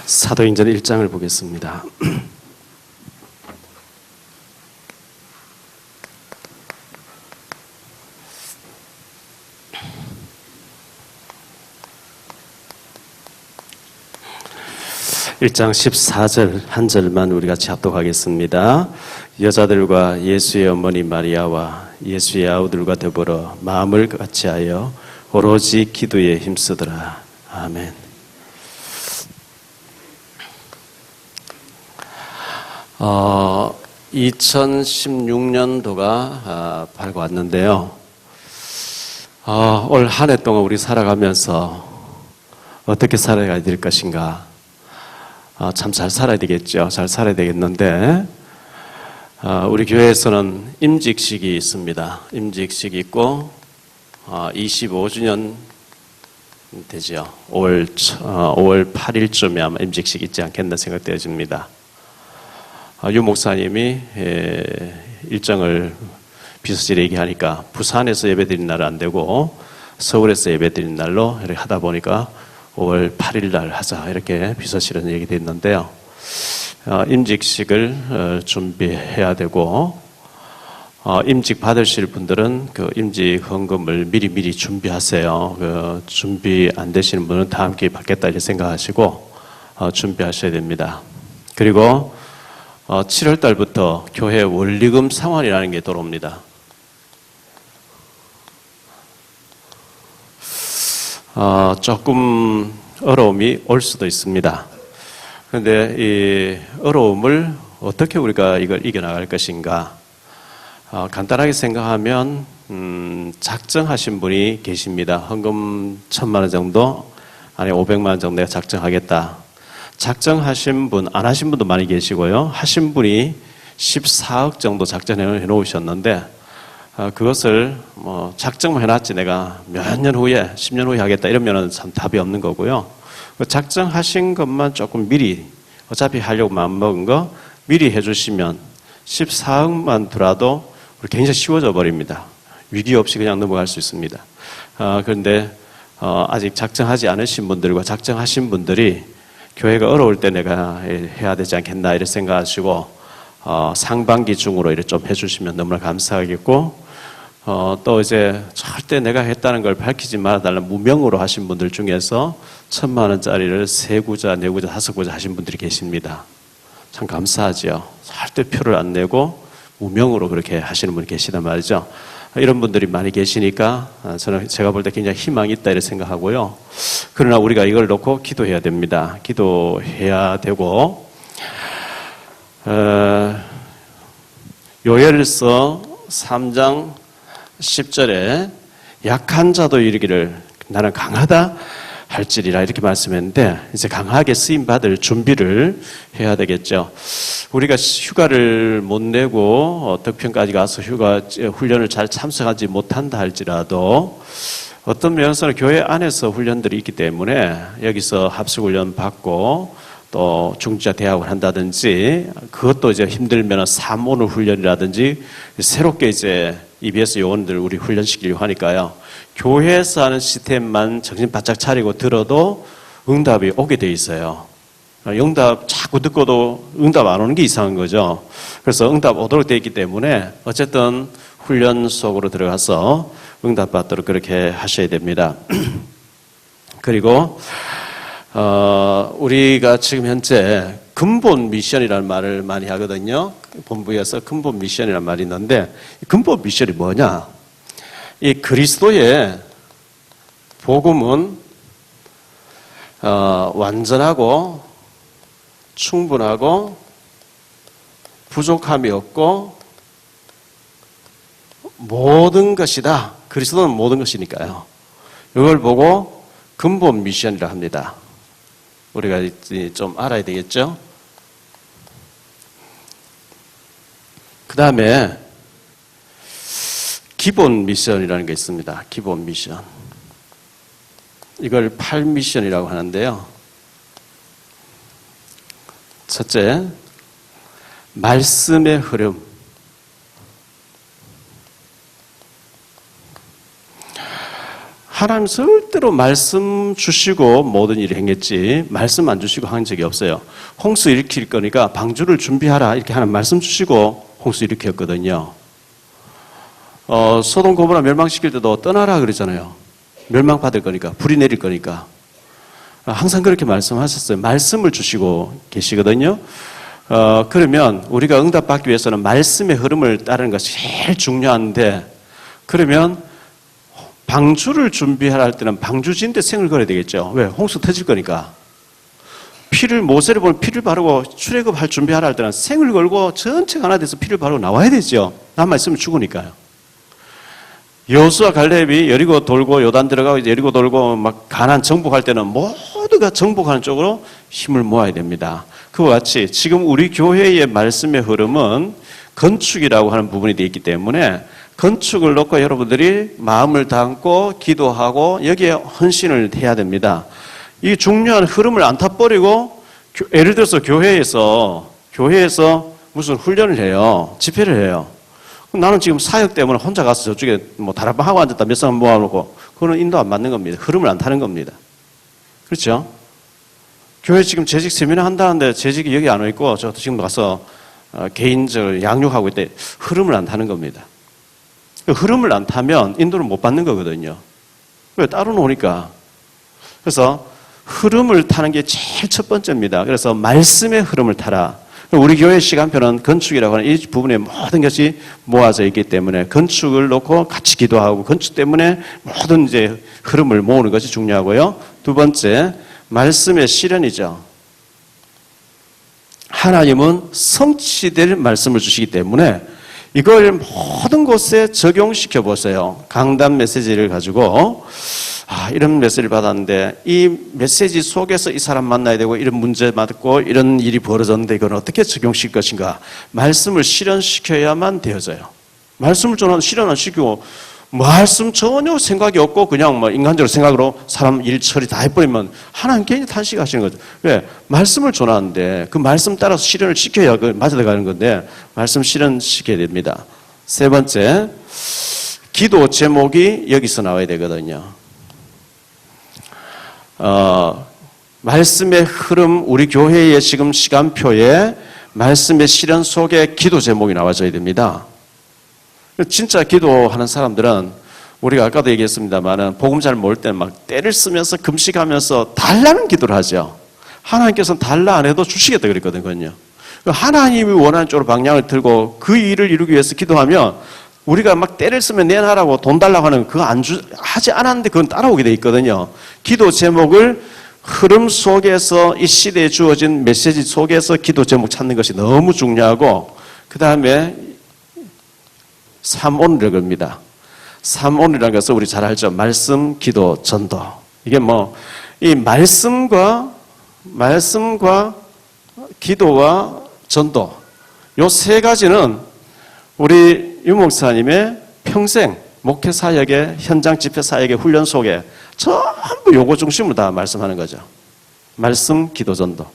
사도행전 1장을 보겠습니다. (1장) 14절 한 절만 우리 같이 합독하겠습니다. 여자들과 예수의 어머니 마리아와 예수의 아우들과 더불어 마음을 같이하여 오로지 기도에 힘쓰더라. 아멘. 2016년도가 밝아왔는데요. 올 한 해 동안 우리 살아가면서 어떻게 살아가야 될 것인가? 참 잘 살아야 되겠죠. 잘 살아야 되겠는데, 우리 교회에서는 임직식이 있습니다. 임직식이 있고, 25주년 되죠. 5월 8일쯤에 아마 임직식이 있지 않겠나 생각되어집니다. 유 목사님이 일정을 비서실에 얘기하니까 부산에서 예배드린 날은 안 되고 서울에서 예배드린 날로 이렇게 하다 보니까 5월 8일 날 하자 이렇게 비서실은 얘기됐는데요. 임직식을 준비해야 되고 임직 받으실 분들은 그 임직 헌금을 미리 준비하세요. 준비 안 되시는 분은 다음 기회에 받겠다 이렇게 생각하시고 준비하셔야 됩니다. 그리고 7월 달부터 교회 원리금 상환이라는 게 들어옵니다. 조금 어려움이 올 수도 있습니다. 그런데 이 어려움을 어떻게 우리가 이걸 이겨나갈 것인가? 간단하게 생각하면 작정하신 분이 계십니다. 헌금 1,000만 원 정도, 아니 500만 원 정도 내가 작정하겠다. 작정하신 분, 안 하신 분도 많이 계시고요. 하신 분이 14억 정도 작정해 놓으셨는데, 그것을 작정만 해놨지 내가 몇 년 후에, 10년 후에 하겠다 이러면은 참 답이 없는 거고요. 작정하신 것만 조금 미리, 어차피 하려고 마음먹은 거 미리 해주시면 14억만 들어도 우리 굉장히 쉬워져 버립니다. 위기 없이 그냥 넘어갈 수 있습니다. 그런데 아직 작정하지 않으신 분들과 작정하신 분들이 교회가 어려울 때 내가 해야 되지 않겠나 이렇게 생각하시고 상반기 중으로 이렇게 좀 해주시면 너무나 감사하겠고, 또 이제 절대 내가 했다는 걸 밝히지 말아달라는 무명으로 하신 분들 중에서 1,000만 원짜리를 3구자, 4구자, 5구자 하신 분들이 계십니다. 참 감사하죠. 절대 표를 안 내고 무명으로 그렇게 하시는 분이 계시단 말이죠. 이런 분들이 많이 계시니까 저는 제가 볼 때 굉장히 희망이 있다 이렇게 생각하고요. 그러나 우리가 이걸 놓고 기도해야 됩니다. 기도해야 되고, 요엘서 3장 10절에 약한 자도 이르기를 나는 강하다 할지리라 이렇게 말씀했는데, 이제 강하게 쓰임받을 준비를 해야 되겠죠. 우리가 휴가를 못 내고 덕평까지 가서 훈련을 잘 참석하지 못한다 할지라도 어떤 면에서는 교회 안에서 훈련들이 있기 때문에 여기서 합숙훈련 받고 또 중지자 대학을 한다든지, 그것도 이제 힘들면 3오늘 훈련이라든지 새롭게 이제 EBS 요원들 우리 훈련시키려고 하니까요. 교회에서 하는 시스템만 정신 바짝 차리고 들어도 응답이 오게 돼 있어요. 응답 자꾸 듣고도 응답 안 오는 게 이상한 거죠. 그래서 응답 오도록 돼 있기 때문에 어쨌든 훈련 속으로 들어가서 응답 받도록 그렇게 하셔야 됩니다. 그리고 우리가 지금 현재 근본 미션이라는 말을 많이 하거든요. 본부에서 근본 미션이라는 말이 있는데, 근본 미션이 뭐냐? 이 그리스도의 복음은 완전하고 충분하고 부족함이 없고 모든 것이다. 그리스도는 모든 것이니까요. 이걸 보고 근본 미션이라 합니다. 우리가 좀 알아야 되겠죠? 그 다음에 기본 미션이라는 게 있습니다. 기본 미션. 이걸 8미션이라고 하는데요. 첫째, 말씀의 흐름. 하나님 절대로 말씀 주시고 모든 일을 행했지 말씀 안 주시고 한 적이 없어요. 홍수 일으킬 거니까 방주를 준비하라 이렇게 하나님 말씀 주시고 홍수 일으켰거든요. 소돔 고모라 멸망시킬 때도 떠나라 그랬잖아요. 멸망받을 거니까 불이 내릴 거니까 항상 그렇게 말씀하셨어요. 말씀을 주시고 계시거든요. 그러면 우리가 응답받기 위해서는 말씀의 흐름을 따르는 것이 제일 중요한데, 그러면 방주를 준비하라 할 때는 방주지인데 생을 걸어야 되겠죠. 왜? 홍수 터질 거니까. 모세를 보면 피를 바르고 출애굽할 준비하라 할 때는 생을 걸고 전체가 하나 돼서 피를 바르고 나와야 되죠. 남아있으면 죽으니까요. 여호수아 갈렙이 여리고 돌고 요단 들어가고 여리고 돌고 막 가나안 정복할 때는 모두가 정복하는 쪽으로 힘을 모아야 됩니다. 그와 같이 지금 우리 교회의 말씀의 흐름은 건축이라고 하는 부분이 되어 있기 때문에 건축을 놓고 여러분들이 마음을 담고 기도하고 여기에 헌신을 해야 됩니다. 이 중요한 흐름을 안 타버리고, 예를 들어서 교회에서 무슨 훈련을 해요. 집회를 해요. 나는 지금 사역 때문에 혼자 가서 저쪽에 다락방 하고 앉았다 몇 사람 모아놓고, 그거는 인도 안 맞는 겁니다. 흐름을 안 타는 겁니다. 그렇죠? 교회 지금 재직 세미나 한다는데 재직이 여기 안 와 있고 저 지금 가서 개인적으로 양육하고 있대. 흐름을 안 타는 겁니다. 흐름을 안 타면 인도를 못 받는 거거든요. 왜? 따로 노니까. 그래서 흐름을 타는 게 제일 첫 번째입니다. 그래서 말씀의 흐름을 타라. 우리 교회 시간표는 건축이라고 하는 이 부분에 모든 것이 모아져 있기 때문에 건축을 놓고 같이 기도하고 건축 때문에 모든 이제 흐름을 모으는 것이 중요하고요. 두 번째, 말씀의 실현이죠. 하나님은 성취될 말씀을 주시기 때문에 이걸 모든 곳에 적용시켜 보세요. 강단 메시지를 가지고 이런 메시지를 받았는데 이 메시지 속에서 이 사람 만나야 되고 이런 문제 맞고 이런 일이 벌어졌는데 이건 어떻게 적용시킬 것인가. 말씀을 실현시켜야만 되어져요. 말씀을 저는 실현 안 시키고 말씀 전혀 생각이 없고 그냥 인간적으로 생각으로 사람 일 처리 다 해버리면 하나님 괜히 탄식하시는 거죠. 왜? 말씀을 전하는데 그 말씀 따라서 실현을 시켜야 맞아가는 건데 말씀 실현시켜야 됩니다. 세 번째, 기도 제목이 여기서 나와야 되거든요. 말씀의 흐름, 우리 교회의 지금 시간표에 말씀의 실현 속에 기도 제목이 나와줘야 됩니다. 진짜 기도하는 사람들은 우리가 아까도 얘기했습니다만은 복음 잘 모를 때는 막 때를 쓰면서 금식하면서 달라는 기도를 하죠. 하나님께서는 달라 안 해도 주시겠다 그랬거든요. 하나님이 원하는 쪽으로 방향을 틀고 그 일을 이루기 위해서 기도하면 우리가 막 때를 쓰면 내놔라고 돈 달라고 하는 그거 하지 않았는데 그건 따라오게 돼 있거든요. 기도 제목을 흐름 속에서 이 시대에 주어진 메시지 속에서 기도 제목 찾는 것이 너무 중요하고, 그 다음에 3온이라고 합니다. 3온이라는 것은 우리 잘 알죠. 말씀, 기도, 전도. 이게 이 말씀과 기도와 전도, 요 세 가지는 우리 유 목사님의 평생 목회 사역의 현장 집회 사역의 훈련 속에 전부 요거 중심으로 다 말씀하는 거죠. 말씀, 기도, 전도.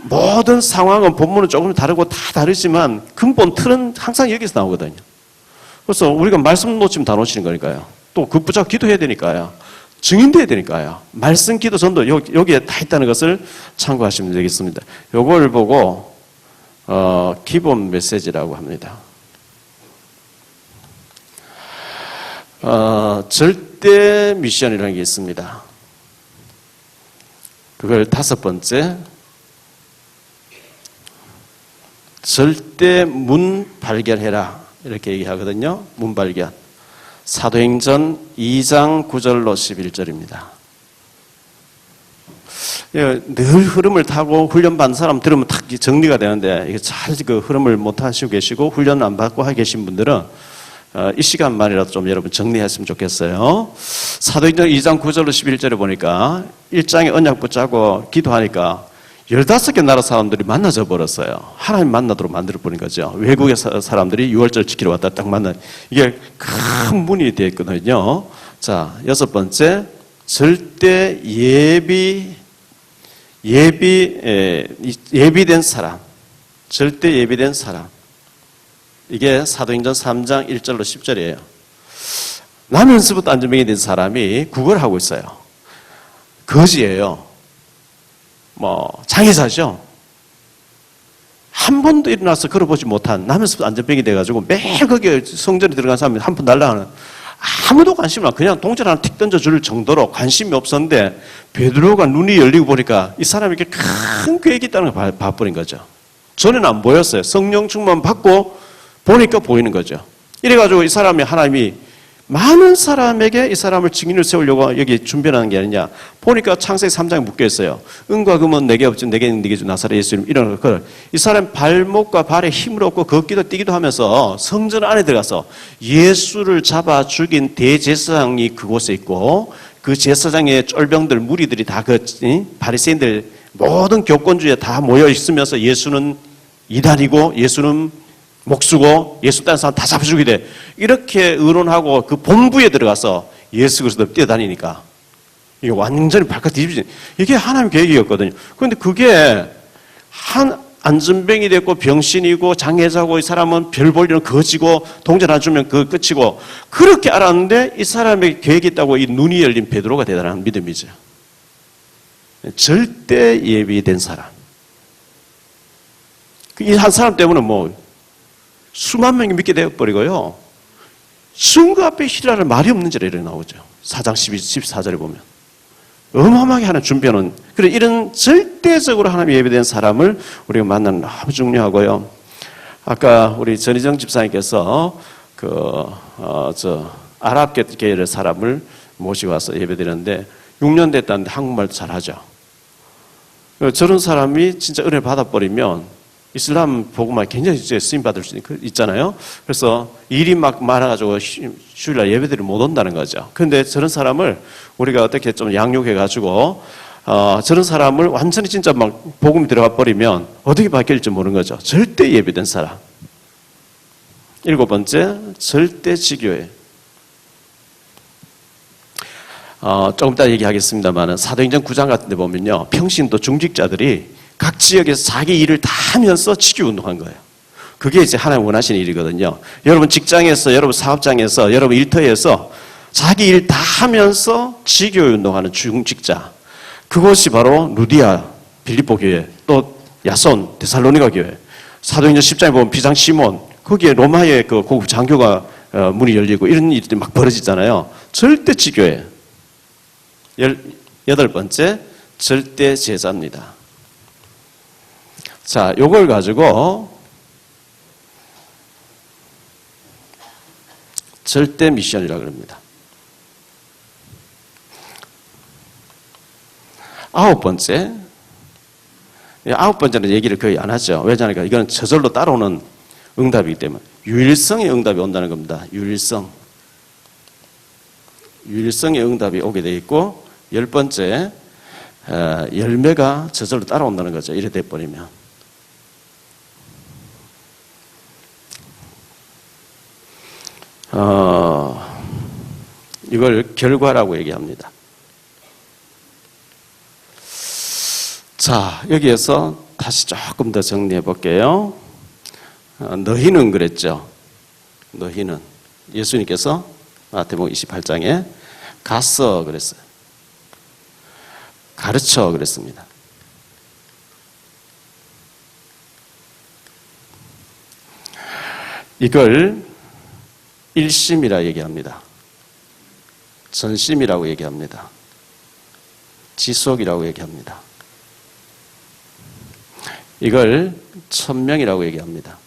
모든 상황은 본문은 조금 다르고 다 다르지만 근본 틀은 항상 여기서 나오거든요. 그래서 우리가 말씀 놓치면 다 놓치는 거니까요. 또 그 붙잡고 기도해야 되니까요. 증인돼야 되니까요. 말씀, 기도, 전도 여기에 다 있다는 것을 참고하시면 되겠습니다. 요걸 보고 기본 메시지라고 합니다. 절대 미션이라는 게 있습니다. 그걸 5번째, 절대 문 발견해라 이렇게 얘기하거든요. 문 발견. 사도행전 2장 9절로 11절입니다. 늘 흐름을 타고 훈련받는 사람 들으면 딱 정리가 되는데 이게 잘 그 흐름을 못 하시고 계시고 훈련 안 받고 하고 계신 분들은 이 시간만이라도 좀 여러분 정리했으면 좋겠어요. 사도행전 2장 9절로 11절에 보니까 1장에 언약 붙잡고 기도하니까 15개 나라 사람들이 만나져 버렸어요. 하나님 만나도록 만들어버린 거죠. 외국의 사람들이 6월절 지키러 왔다 딱 만나. 이게 큰 문이 되어 있거든요. 자, 6번째, 절대 예비된 사람. 절대 예비된 사람. 이게 사도행전 3장 1절로 10절이에요. 나면서부터 안전병이 된 사람이 구걸을 하고 있어요. 거지예요. 장애자죠. 한 번도 일어나서 걸어보지 못한, 나면서부터 안전병이 돼가지고 매일 거기에 성전에 들어간 사람이 한 번 날라가는, 아무도 관심을 안, 그냥 동전 하나 틱 던져줄 정도로 관심이 없었는데 베드로가 눈이 열리고 보니까 이 사람에게 큰 계획이 있다는 걸 봐버린 거죠. 전에는 안 보였어요. 성령 충만 받고 보니까 보이는 거죠. 이래가지고 이 사람이, 하나님이 많은 사람에게 이 사람을 증인을 세우려고 여기 준비하는 게 아니냐. 보니까 창세기 3장에 묶여있어요. 은과 금은 내게 없지, 내게 있는 네게 주 나사렛 예수님, 이런 걸. 이 사람 발목과 발에 힘을 얻고 걷기도 뛰기도 하면서 성전 안에 들어가서 예수를 잡아 죽인 대제사장이 그곳에 있고, 그 제사장의 쫄병들, 무리들이 다 바리새인들 모든 교권주의에 다 모여 있으면서 예수는 이단이고 예수는 목수고 예수 다른 사람 다 잡아 죽이래. 이렇게 의논하고 그 본부에 들어가서 예수 그리스도 뛰어다니니까 이게 완전히 발칵 뒤집지. 이게 하나님 계획이었거든요. 그런데 그게 한 안전병이 됐고 병신이고 장애자고 이 사람은 별 볼 일은 거지고 동전 안 주면 그 끝이고 그렇게 알았는데 이 사람의 계획이 있다고 이 눈이 열린 베드로가 대단한 믿음이죠. 절대 예비된 사람. 이 한 사람 때문에 수만 명이 믿게 되어버리고요. 증거 앞에 히라를 말이 없는 절에 이렇게 나오죠. 4장 14절에 보면. 어마어마하게 하는 준비하는, 그래, 이런 절대적으로 하나님 예배된 사람을 우리가 만나는 너무 중요하고요. 아까 우리 전희정 집사님께서 아랍계열의 사람을 모시고 와서 예배드렸는데 6년 됐다는데 한국말도 잘하죠. 저런 사람이 진짜 은혜를 받아버리면 이슬람 복음화 굉장히 쓰임받을 수 있잖아요. 그래서 일이 막 많아가지고 주일날 예배들이 못 온다는 거죠. 그런데 저런 사람을 우리가 어떻게 좀 양육해가지고 저런 사람을 완전히 진짜 막 복음이 들어가 버리면 어떻게 바뀔지 모르는 거죠. 절대 예배된 사람. 7번째, 절대 지교회. 조금 이따 얘기하겠습니다만 사도행전 9장 같은 데 보면요. 평신도 중직자들이 각 지역에서 자기 일을 다 하면서 지교 운동한 거예요. 그게 이제 하나님 원하시는 일이거든요. 여러분 직장에서, 여러분 사업장에서, 여러분 일터에서 자기 일 다 하면서 지교 운동하는 중직자. 그것이 바로 루디아 빌립보 교회, 또 야손 데살로니가 교회. 사도행전 10장에 보면 비장 시몬, 거기에 로마의 그 고급 장교가 문이 열리고 이런 일들이 막 벌어지잖아요. 절대 지교회. 8번째, 절대 제자입니다. 자, 요걸 가지고 절대 미션이라고 합니다. 9번째. 9번째는 얘기를 거의 안 하죠. 왜냐하니까 이건 저절로 따라오는 응답이기 때문에. 유일성의 응답이 온다는 겁니다. 유일성. 유일성의 응답이 오게 돼 있고, 10번째, 열매가 저절로 따라온다는 거죠. 이래 돼버리면. 이걸 결과라고 얘기합니다. 자, 여기에서 다시 조금 더 정리해 볼게요. 너희는 그랬죠. 너희는. 예수님께서 마태복음 28장에 가서 그랬어요. 가르쳐 그랬습니다. 이걸 일심이라 얘기합니다. 전심이라고 얘기합니다. 지속이라고 얘기합니다. 이걸 천명이라고 얘기합니다.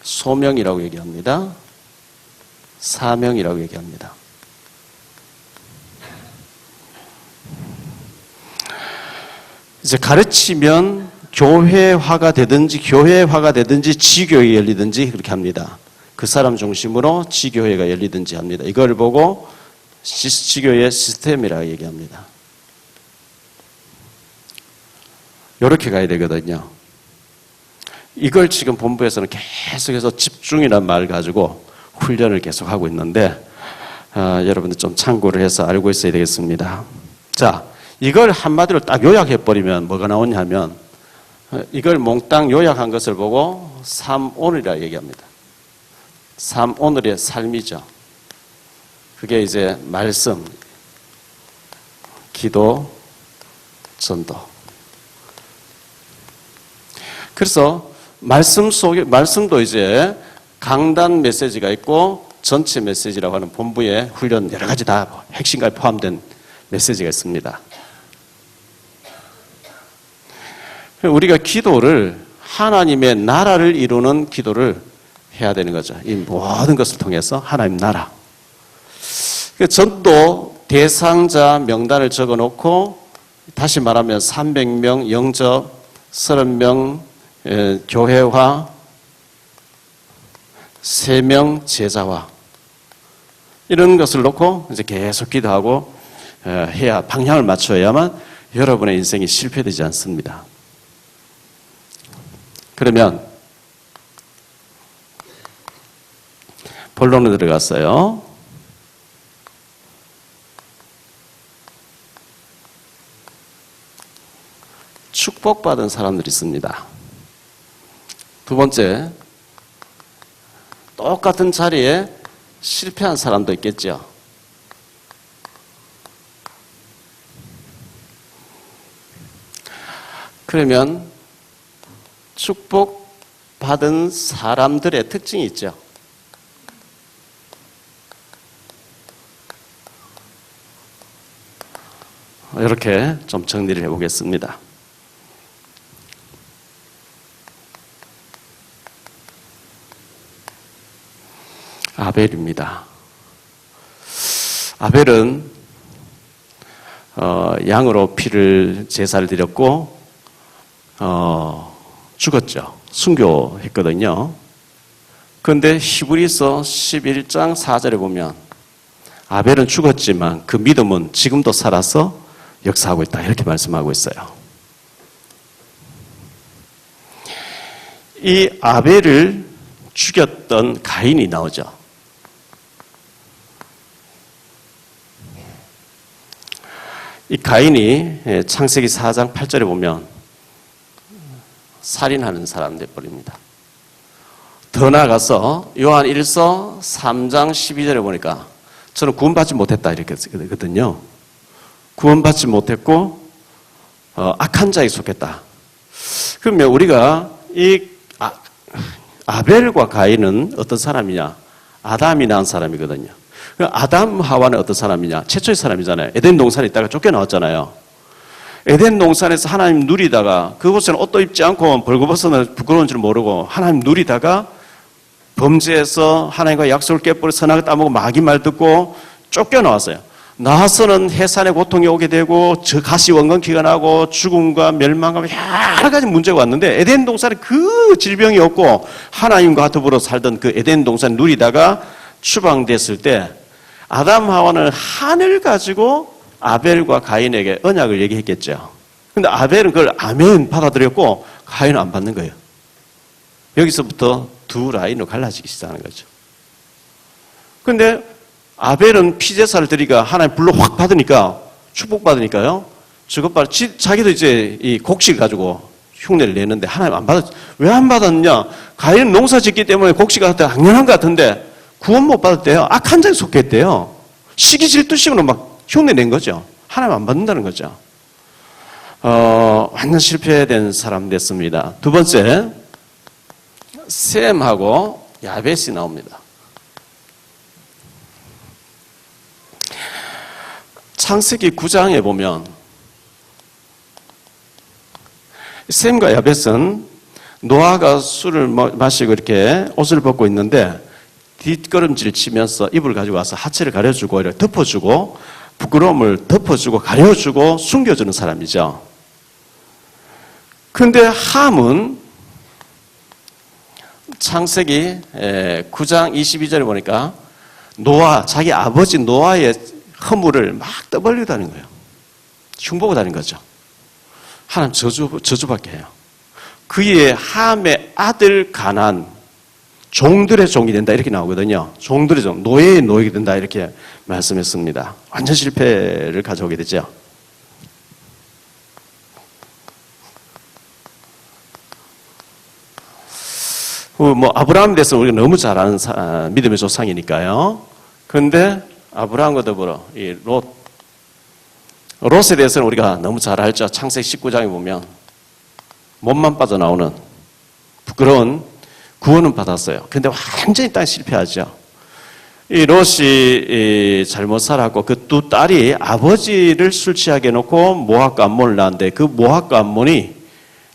소명이라고 얘기합니다. 사명이라고 얘기합니다. 이제 가르치면 교회화가 되든지 지교회가 열리든지 그렇게 합니다. 그 사람 중심으로 지교회가 열리든지 합니다. 이걸 보고 지교회 시스템이라고 얘기합니다. 이렇게 가야 되거든요. 이걸 지금 본부에서는 계속해서 집중이라는 말을 가지고 훈련을 계속하고 있는데 여러분들 좀 참고를 해서 알고 있어야 되겠습니다. 자, 이걸 한마디로 딱 요약해버리면 뭐가 나오냐면 이걸 몽땅 요약한 것을 보고 3온이라 얘기합니다. 오늘의 삶이죠. 그게 이제 말씀, 기도, 전도. 그래서 말씀도 이제 강단 메시지가 있고 전체 메시지라고 하는 본부의 훈련 여러 가지 다 핵심까지 포함된 메시지가 있습니다. 우리가 기도를 하나님의 나라를 이루는 기도를 해야 되는 거죠. 이 모든 것을 통해서 하나님 나라. 전도 대상자 명단을 적어놓고 다시 말하면 300명 영접, 30명 교회화, 3명 제자화 이런 것을 놓고 이제 계속 기도하고 해야 방향을 맞춰야만 여러분의 인생이 실패되지 않습니다. 그러면 본론으로 들어갔어요. 축복받은 사람들이 있습니다. 두 번째, 똑같은 자리에 실패한 사람도 있겠죠. 그러면 축복받은 사람들의 특징이 있죠. 이렇게 좀 정리를 해보겠습니다. 아벨입니다. 아벨은 양으로 피를 제사를 드렸고 죽었죠. 순교했거든요. 그런데 히브리서 11장 4절에 보면 아벨은 죽었지만 그 믿음은 지금도 살아서 역사하고 있다 이렇게 말씀하고 있어요. 이 아벨을 죽였던 가인이 나오죠. 이 가인이 창세기 4장 8절에 보면 살인하는 사람 되어버립니다. 더 나아가서 요한 1서 3장 12절에 보니까 저는 구원받지 못했다 이렇게 쓰거든요. 구원받지 못했고 악한 자에 속했다. 그러면 우리가 이 아벨과 가인은 어떤 사람이냐? 아담이 낳은 사람이거든요. 아담 하와는 어떤 사람이냐? 최초의 사람이잖아요. 에덴 동산에 있다가 쫓겨나왔잖아요. 에덴 동산에서 하나님 누리다가 그곳에는 옷도 입지 않고 벌거벗어는 부끄러운 줄 모르고 하나님 누리다가 범죄해서 하나님과 약속을 깨버려 선악을 따먹고 마귀 말 듣고 쫓겨나왔어요. 나와서는 해산의 고통이 오게 되고 저 가시 원건기가 나고 죽음과 멸망과 여러 가지 문제가 왔는데 에덴 동산에 그 질병이 없고 하나님과 더불어 살던 그 에덴 동산 누리다가 추방됐을 때 아담 하와는 한을 가지고 아벨과 가인에게 언약을 얘기했겠죠. 근데 아벨은 그걸 아멘 받아들였고 가인은 안 받는 거예요. 여기서부터 두 라인으로 갈라지기 시작하는 거죠. 근데 아벨은 피제사를 드리니까 하나님 불로 확 받으니까 축복받으니까요. 저것 봐 자기도 이제 이 곡식 가지고 흉내를 내는데 하나님 안 받았. 왜 안 받았냐? 가인은 농사 짓기 때문에 곡식이 당연한 것 같은데 구원 못 받았대요. 악한 자에 속했대요. 시기 질투심으로 막 흉내 낸 거죠. 하나님 안 받는다는 거죠. 완전 실패된 사람 됐습니다. 두 번째, 셈하고 야벳이 나옵니다. 창세기 9장에 보면 셈과 야벳은 노아가 술을 마시고 이렇게 옷을 벗고 있는데 뒷걸음질 치면서 이불 가지고 와서 하체를 가려주고 이렇게 덮어주고 부끄러움을 덮어주고 가려주고 숨겨주는 사람이죠. 그런데 함은 창세기 9장 22절에 보니까 노아, 자기 아버지 노아의 허물을 막 떠벌리고 다니는 거예요. 흉보고 다니는 거죠. 하나님 저주받게 해요. 그의 함의 아들 가난, 종들의 종이 된다 이렇게 나오거든요. 종들의 종, 노예의 노예가 된다 이렇게 말씀했습니다. 완전 실패를 가져오게 되죠. 뭐 아브라함에 대해서 우리가 너무 잘 아는 믿음의 조상이니까요. 그런데 아브라함과 더불어 이 롯에 대해서는 우리가 너무 잘 알죠. 창세기 19장에 보면 몸만 빠져나오는 부끄러운 구원은 받았어요. 그런데 완전히 딱 실패하죠. 이 롯이 잘못 살았고 그 두 딸이 아버지를 술 취하게 해놓고 모압과 암몬을 낳았는데 그 모압과 암몬이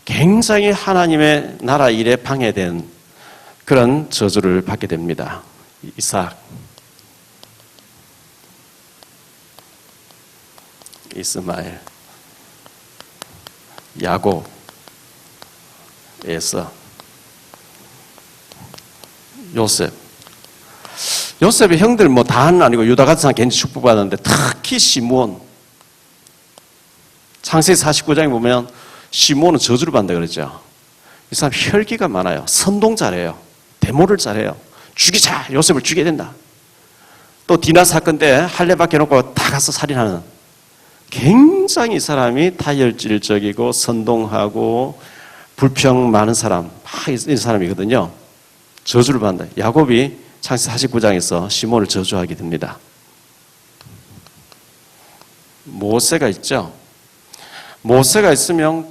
굉장히 하나님의 나라 일에 방해된 그런 저주를 받게 됩니다. 이삭, 이스마엘, 야곱, 에서, 요셉. 요셉의 형들 뭐 다는 아니고 유다 같은 사람 괜히 축복받았는데 특히 시므온. 창세기 49장에 보면 시므온은 저주를 받는다 그랬죠. 이 사람 혈기가 많아요. 선동 잘해요. 데모를 잘해요. 죽이자! 요셉을 죽여야 된다. 또 디나 사건 때 할례 박혀놓고 다 가서 살인하는 굉장히 이 사람이 다혈질적이고 선동하고 불평 많은 사람, 이 사람이거든요. 저주를 받는다. 야곱이 창세기 49장에서 시몬을 저주하게 됩니다. 모세가 있죠. 모세가 있으면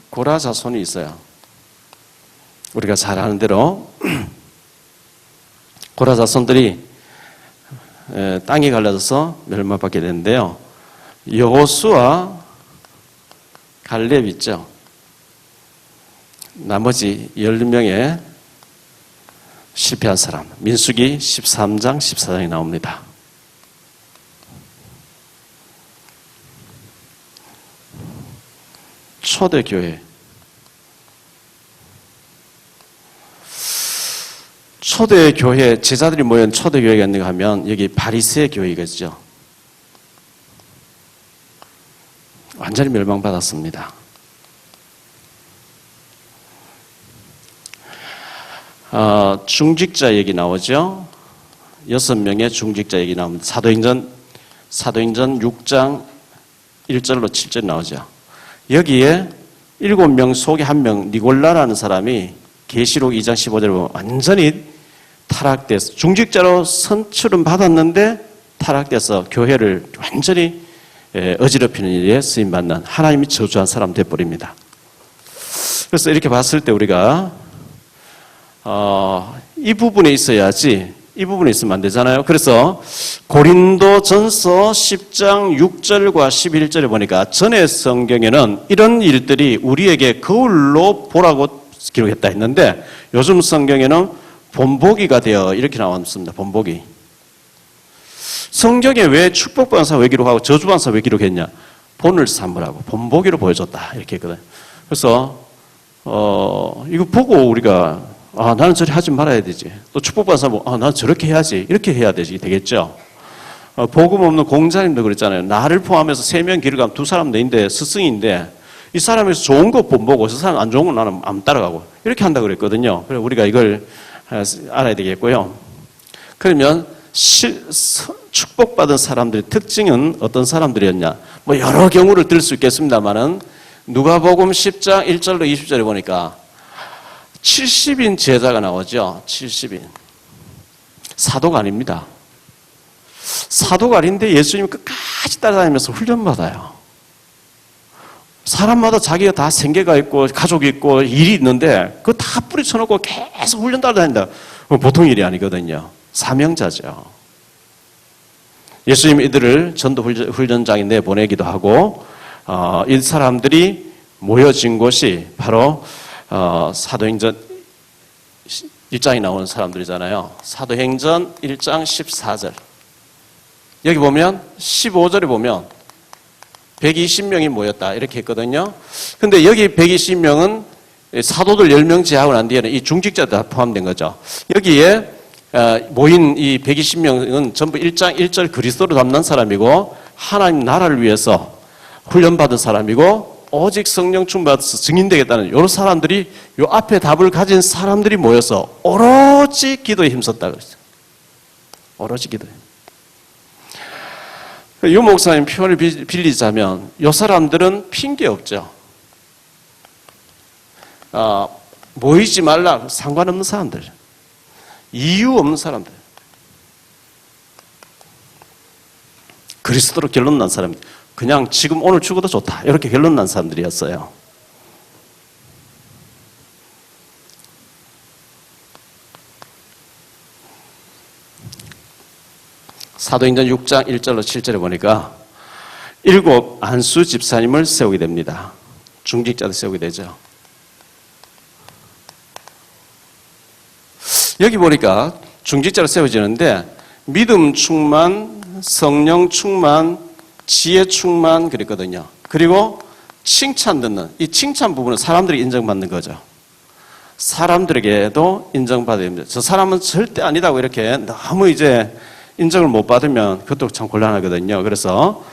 고라 자손이 있어요. 우리가 잘 아는 대로 고라 자손들이 땅이 갈라져서 멸망받게 되는데요. 여호수아, 갈렙 있죠. 나머지 12명의 실패한 사람, 민수기 13장, 14장에 나옵니다. 초대교회. 초대교회, 제자들이 모인 초대교회가 있는가 하면 여기 바리새 교회겠죠. 완전히 멸망받았습니다. 중직자 얘기 나오죠. 6명의 중직자 얘기 나옵니다. 사도행전 6장 1절로 7절 나오죠. 여기에 7명 속에 1명 니골라라는 사람이 계시록 2장 15절에 보면 완전히 타락돼서 중직자로 선출은 받았는데 타락돼서 교회를 완전히 어지럽히는 일에 쓰임받는 하나님이 저주한 사람 되어버립니다. 그래서 이렇게 봤을 때 우리가 이 부분에 있어야지 이 부분에 있으면 안 되잖아요. 그래서 고린도전서 10장 6절과 11절에 보니까 전의 성경에는 이런 일들이 우리에게 거울로 보라고 기록했다 했는데 요즘 성경에는 본보기가 되어 이렇게 나왔습니다. 본보기. 성경에 왜 축복받은 사람 왜 기록하고 저주받은 사람 왜 기록했냐? 본을 삼으라고 본보기로 보여줬다 이렇게 했거든요. 그래서 이거 보고 우리가 나는 저리 하지 말아야 되지. 또 축복받은 사람은 나는 저렇게 해야지. 이렇게 해야 되겠죠. 복음 없는 공자님도 그랬잖아요. 나를 포함해서 3명 기록하면 2사람 내인데 스승인데 이 사람에서 좋은 것 본보고 저 사람 안 좋은 건 나는 안 따라가고 이렇게 한다고 그랬거든요. 그래서 우리가 이걸 알아야 되겠고요. 그러면 축복받은 사람들의 특징은 어떤 사람들이었냐? 뭐 여러 경우를 들 수 있겠습니다만은 누가복음 10장 1절로 20절에 보니까 70인 제자가 나오죠. 70인. 사도가 아닙니다. 사도가 아닌데 예수님 끝까지 따라다니면서 훈련받아요. 사람마다 자기가 다 생계가 있고 가족이 있고 일이 있는데 그거 다 뿌리쳐놓고 계속 훈련 따라다닌다. 보통 일이 아니거든요. 사명자죠. 예수님 이들을 전도 훈련장에 내보내기도 하고 이 사람들이 모여진 곳이 바로 사도행전 1장에 나오는 사람들이잖아요. 사도행전 1장 14절. 여기 보면 15절에 보면 120명이 모였다 이렇게 했거든요. 근데 여기 120명은 사도들 10명 제하고 난 뒤에는 이 중직자들 다 포함된 거죠. 여기에 모인 이 120명은 전부 1장 1절 그리스도를 닮는 사람이고 하나님 나라를 위해서 훈련받은 사람이고 오직 성령 충만받아서 증인되겠다는 이런 사람들이 요 앞에 답을 가진 사람들이 모여서 오로지 기도에 힘썼다 그랬어요. 오로지 기도에. 유 목사님 표현을 빌리자면 이 사람들은 핑계 없죠. 모이지 말라. 상관없는 사람들. 이유 없는 사람들. 그리스도로 결론 난 사람들. 그냥 지금 오늘 죽어도 좋다. 이렇게 결론 난 사람들이었어요. 사도행전 6장 1절로 7절에 보니까 7 안수 집사님을 세우게 됩니다. 중직자들 세우게 되죠. 여기 보니까 중직자로 세워지는데 믿음 충만, 성령 충만, 지혜 충만 그랬거든요. 그리고 칭찬 듣는, 이 칭찬 부분은 사람들이 인정받는 거죠. 사람들에게도 인정받아야 됩니다. 저 사람은 절대 아니다고 이렇게 너무 이제 인정을 못 받으면 그것도 참 곤란하거든요. 그래서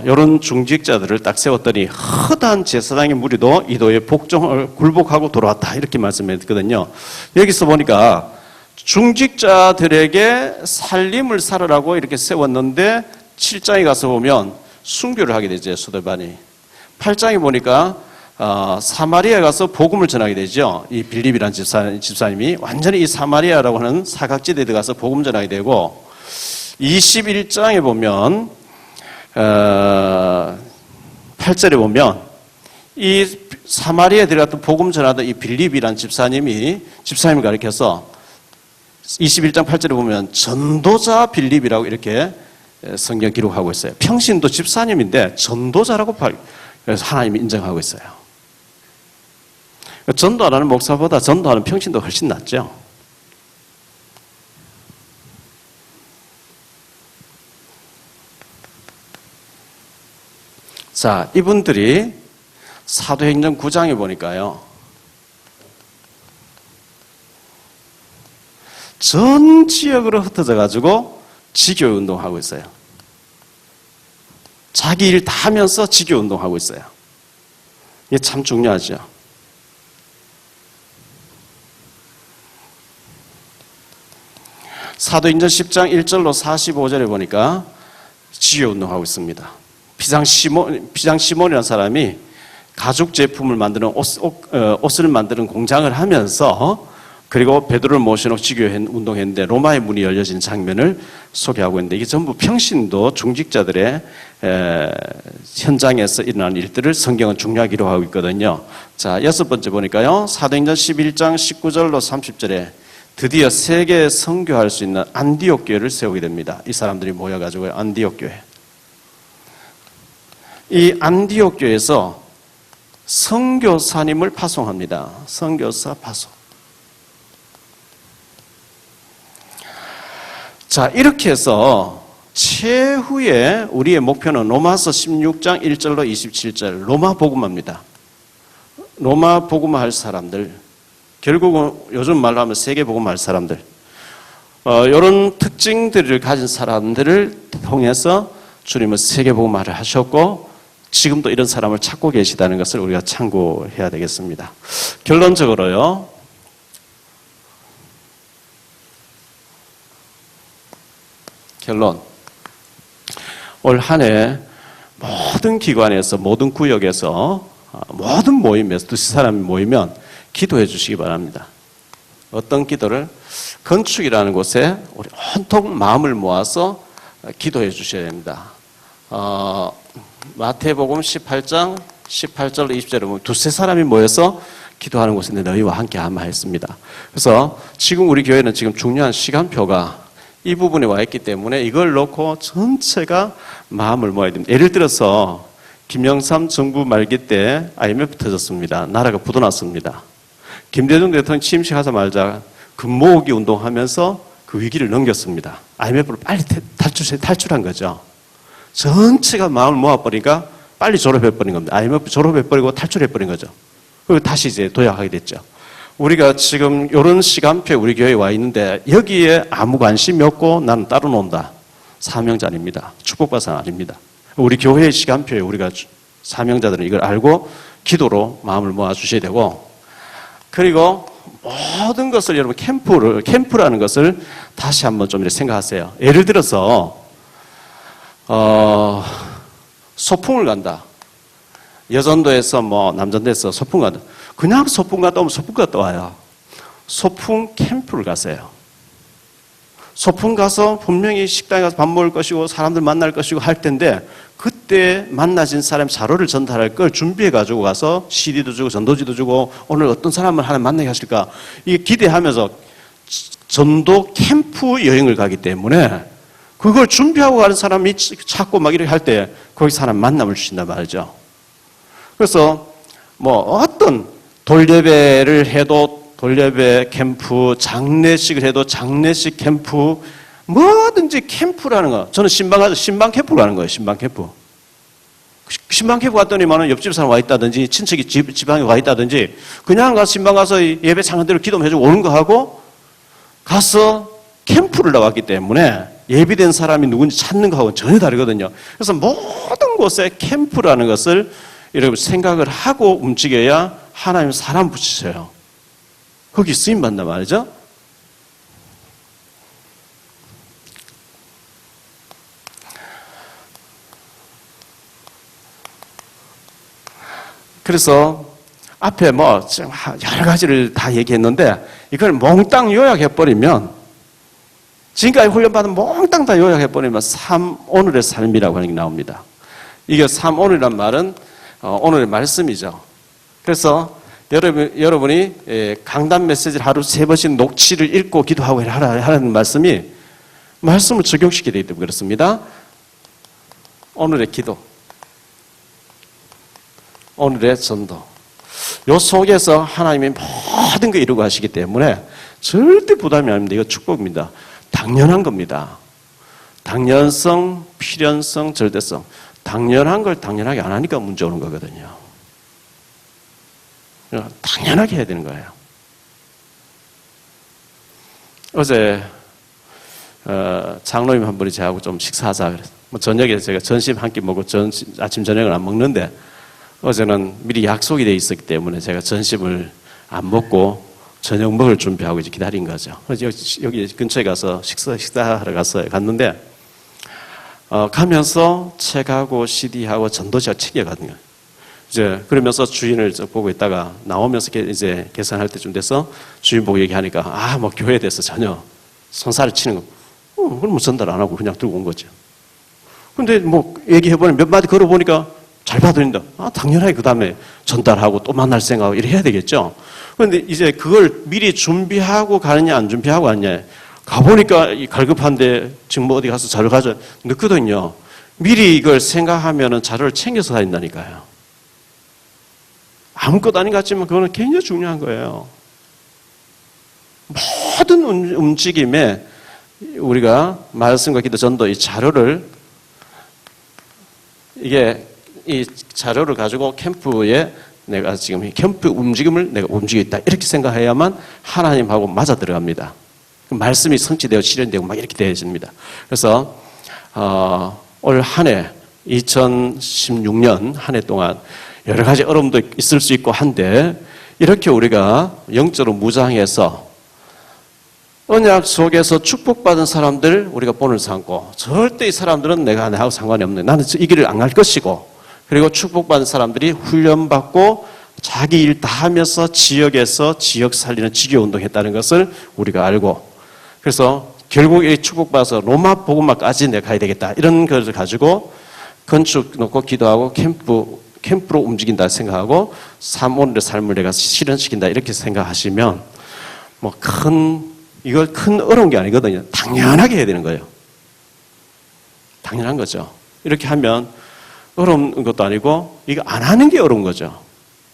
이런 중직자들을 딱 세웠더니 허다한 제사장의 무리도 이도의 복종을 굴복하고 돌아왔다 이렇게 말씀했거든요. 여기서 보니까 중직자들에게 살림을 살으라고 이렇게 세웠는데 7장에 가서 보면 순교를 하게 되죠. 스데반이. 8장에 보니까 사마리아에 가서 복음을 전하게 되죠. 이 빌립이라는 집사님이 완전히 이 사마리아라고 하는 사각지대에 들어가서 복음 전하게 되고 21장에 보면 8절에 보면 이 사마리아에 들어갔던 복음 전하던 이 빌립이라는 집사님을 가리켜서 21장 8절에 보면 전도자 빌립이라고 이렇게 성경 기록하고 있어요. 평신도 집사님인데 전도자라고 그래서 하나님이 인정하고 있어요. 전도하는 목사보다 전도하는 평신도 훨씬 낫죠. 자, 이분들이 사도행전 9장에 보니까요. 전 지역으로 흩어져 가지고 지교 운동하고 있어요. 자기 일 다 하면서 지교 운동하고 있어요. 이게 참 중요하죠. 사도행전 10장 1절로 45절에 보니까 지교 운동하고 있습니다. 비장 시몬이라는 사람이 가죽 제품을 만드는 옷을 만드는 공장을 하면서 그리고 베드로를 모셔놓고 지교 운동했는데 로마의 문이 열려진 장면을 소개하고 있는데 이게 전부 평신도 중직자들의 현장에서 일어나는 일들을 성경은 중요하게 기록하고 있거든요. 자, 6번째 보니까요. 사도행전 11장 19절로 30절에 드디어 세계에 선교할 수 있는 안디옥 교회를 세우게 됩니다. 이 사람들이 모여가지고 안디옥 교회. 이 안디옥 교회에서 선교사님을 파송합니다. 선교사 파송. 자, 이렇게 해서 최후의 우리의 목표는 로마서 16장 1절로 27절 로마 복음화입니다. 로마 복음화할 사람들, 결국은 요즘 말로 하면 세계 복음화할 사람들, 이런 특징들을 가진 사람들을 통해서 주님은 세계 복음화를 하셨고 지금도 이런 사람을 찾고 계시다는 것을 우리가 참고해야 되겠습니다. 결론적으로요. 결론. 올 한 해 모든 기관에서 모든 구역에서 모든 모임에서 두세 사람이 모이면 기도해 주시기 바랍니다. 어떤 기도를? 건축이라는 곳에 우리 온통 마음을 모아서 기도해 주셔야 됩니다. 마태복음 18장 18절로 20절에 보면 두세 사람이 모여서 기도하는 곳인데 너희와 함께 하마 했습니다. 그래서 지금 우리 교회는 지금 중요한 시간표가 이 부분에 와 있기 때문에 이걸 놓고 전체가 마음을 모아야 됩니다. 예를 들어서 김영삼 정부 말기 때 IMF 터졌습니다. 나라가 부도났습니다. 김대중 대통령 취임식하자마자 금모으기 운동하면서 그 위기를 넘겼습니다. IMF를 빨리 탈출한 거죠. 전체가 마음을 모아버리니까 빨리 졸업해버린 겁니다. IMF 졸업해버리고 탈출해버린 거죠. 그리고 다시 이제 도약하게 됐죠. 우리가 지금 이런 시간표에 우리 교회에 와 있는데 여기에 아무 관심이 없고 나는 따로 논다. 사명자 아닙니다. 축복받은 아닙니다. 우리 교회의 시간표에 우리가 사명자들은 이걸 알고 기도로 마음을 모아주셔야 되고 그리고 모든 것을 여러분 캠프라는 것을 다시 한번 좀 이렇게 생각하세요. 예를 들어서 소풍을 간다. 여전도에서 뭐 남전도에서 소풍 가다 그냥 소풍 갔다 오면 소풍 갔다 와요. 소풍 캠프를 가세요. 소풍 가서 분명히 식당에 가서 밥 먹을 것이고 사람들 만날 것이고 할 텐데 그때 만나신 사람 자료를 전달할 걸 준비해 가지고 가서 CD도 주고 전도지도 주고 오늘 어떤 사람을 하나 만나게 하실까 이게 기대하면서 전도 캠프 여행을 가기 때문에 그걸 준비하고 가는 사람이 찾고 막 이렇게 할 때 거기 사람 만남을 주신단 말이죠. 그래서 뭐 어떤 돌예배를 해도 돌예배 캠프, 장례식을 해도 장례식 캠프, 뭐든지 캠프라는 거. 저는 신방 캠프 가는 거예요. 신방 캠프. 신방 캠프 갔더니만은 옆집 사람 와 있다든지 친척이 지방에 와 있다든지 그냥 가서 신방 가서 예배 장한대로 기도 해주고 오는 거 하고 가서 캠프를 나왔기 때문에 예비된 사람이 누군지 찾는 거하고는 전혀 다르거든요. 그래서 모든 곳에 캠프라는 것을 여러분 생각을 하고 움직여야 하나님 사람 붙이셔요. 거기 쓰임 받는단 말이죠. 그래서 앞에 뭐 여러 가지를 다 얘기했는데 이걸 몽땅 요약해버리면 지금까지 훈련받은 몽땅 다 요약해버리면 오늘의 삶이라고 하는 게 나옵니다. 이게 오늘이란 말은 오늘의 말씀이죠. 그래서 여러분이 강단 메시지를 하루 3번씩 녹취를 읽고 기도하고 하라는 말씀이 말씀을 적용시키게 되기 때문에 그렇습니다. 오늘의 기도, 오늘의 전도, 요 속에서 하나님이 모든 걸 이루고 하시기 때문에 절대 부담이 아닙니다. 이거 축복입니다. 당연한 겁니다. 당연성, 필연성, 절대성. 당연한 걸 당연하게 안 하니까 문제 오는 거거든요. 당연하게 해야 되는 거예요. 어제 장로님 한 분이 저하고 좀 식사하자 그래서 저녁에 제가 점심 한 끼 먹고 아침 저녁을 안 먹는데 어제는 미리 약속이 돼 있었기 때문에 제가 점심을 안 먹고 저녁 먹을 준비하고 이제 기다린 거죠. 그래서 여기 근처에 가서 식사하러 갔는데 가면서 책하고 CD하고 전도지하고 챙겨가거든요. 이제 그러면서 주인을 보고 있다가 나오면서 이제 계산할 때쯤 돼서 주인 보고 얘기하니까 뭐 교회에 대해서 전혀 손살을 치는 거. 그럼 전달 안 하고 그냥 들고 온 거죠. 근데 뭐 얘기해보니 몇 마디 걸어보니까 잘 받으린다. 당연하게 그 다음에 전달하고 또 만날 생각하고 이렇게 해야 되겠죠. 그런데 이제 그걸 미리 준비하고 가느냐 안 준비하고 가느냐. 가보니까 갈급한데 지금 뭐 어디 가서 자료 가져 늦거든요. 미리 이걸 생각하면은 자료를 챙겨서 다닌다니까요. 아무것도 아닌 것 같지만 그거는 굉장히 중요한 거예요. 모든 움직임에 우리가 말씀과 기도 전도 이 자료를 이 자료를 가지고 캠프에 내가 지금 캠프 움직임을 내가 움직이고 있다 이렇게 생각해야만 하나님하고 맞아 들어갑니다. 말씀이 성취되어 실현되고 막 이렇게 되어집니다. 그래서 올 한 해 2016년 한 해 동안 여러 가지 어려움도 있을 수 있고 한데 이렇게 우리가 영적으로 무장해서 언약 속에서 축복받은 사람들 우리가 본을 삼고 절대 이 사람들은 나하고 상관이 없네. 나는 이 길을 안 갈 것이고 그리고 축복받은 사람들이 훈련받고 자기 일 다 하면서 지역에서 지역 살리는 지교운동 했다는 것을 우리가 알고 그래서 결국 이 축복받아서 로마 복음화까지 내가 가야 되겠다. 이런 것을 가지고 건축 놓고 기도하고 캠프로 움직인다 생각하고 오늘의 삶을 내가 실현시킨다 이렇게 생각하시면 이걸 큰 어려운 게 아니거든요. 당연하게 해야 되는 거예요. 당연한 거죠. 이렇게 하면 어려운 것도 아니고 이거 안 하는 게 어려운 거죠.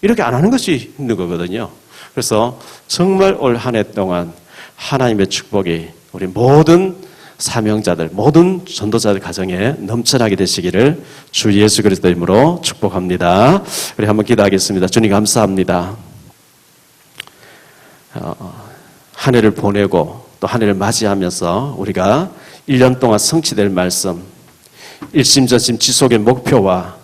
이렇게 안 하는 것이 힘든 거거든요. 그래서 정말 올 한 해 동안 하나님의 축복이 우리 모든 사명자들, 모든 전도자들 가정에 넘쳐나게 되시기를 주 예수 그리스도 이름으로 축복합니다. 우리 한번 기도하겠습니다. 주님 감사합니다. 한 해를 보내고 또 한 해를 맞이하면서 우리가 1년 동안 성취될 말씀, 일심전심 지속의 목표와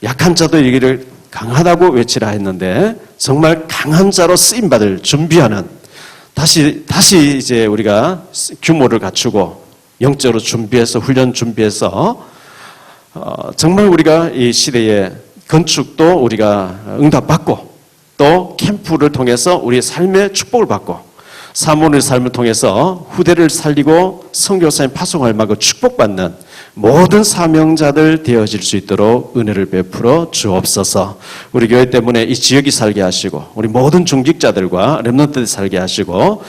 약한 자도 이기를 강하다고 외치라 했는데 정말 강한 자로 쓰임받을 준비하는 다시 이제 우리가 규모를 갖추고 영적으로 준비해서 훈련 준비해서 정말 우리가 이 시대에 건축도 우리가 응답받고 또 캠프를 통해서 우리의 삶의 축복을 받고 사모의 삶을 통해서 후대를 살리고 선교사님 파송할 만큼 축복받는 모든 사명자들 되어질 수 있도록 은혜를 베풀어 주옵소서. 우리 교회 때문에 이 지역이 살게 하시고 우리 모든 중직자들과 렘넌트들 살게 하시고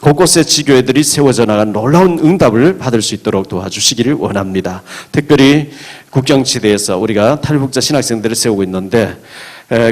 곳곳에 지교회들이 세워져 나간 놀라운 응답을 받을 수 있도록 도와주시기를 원합니다. 특별히 국경지대에서 우리가 탈북자 신학생들을 세우고 있는데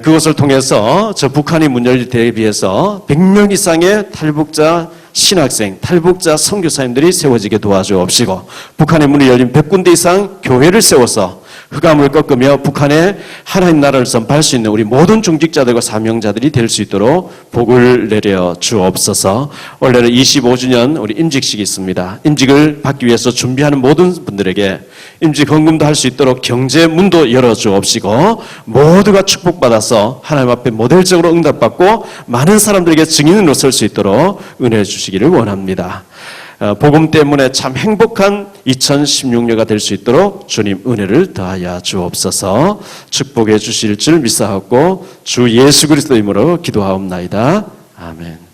그것을 통해서 저 북한이 문 열릴 때에 비해서 100명 이상의 탈북자 신학생, 탈북자 선교사님들이 세워지게 도와주옵시고 북한의 문이 열린 100군데 이상 교회를 세워서 흑암을 꺾으며 북한의 하나님 나라를 선포할 수 있는 우리 모든 중직자들과 사명자들이 될 수 있도록 복을 내려 주옵소서. 원래는 25주년 우리 임직식이 있습니다. 임직을 받기 위해서 준비하는 모든 분들에게 임직 헌금도 할 수 있도록 경제 문도 열어 주옵시고 모두가 축복받아서 하나님 앞에 모델적으로 응답받고 많은 사람들에게 증인으로 설 수 있도록 은혜해 주시기를 원합니다. 복음 때문에 참 행복한 2016년가 될 수 있도록 주님 은혜를 더하여 주옵소서. 축복해 주실 줄 믿사옵고 주 예수 그리스도 이름으로 기도하옵나이다. 아멘.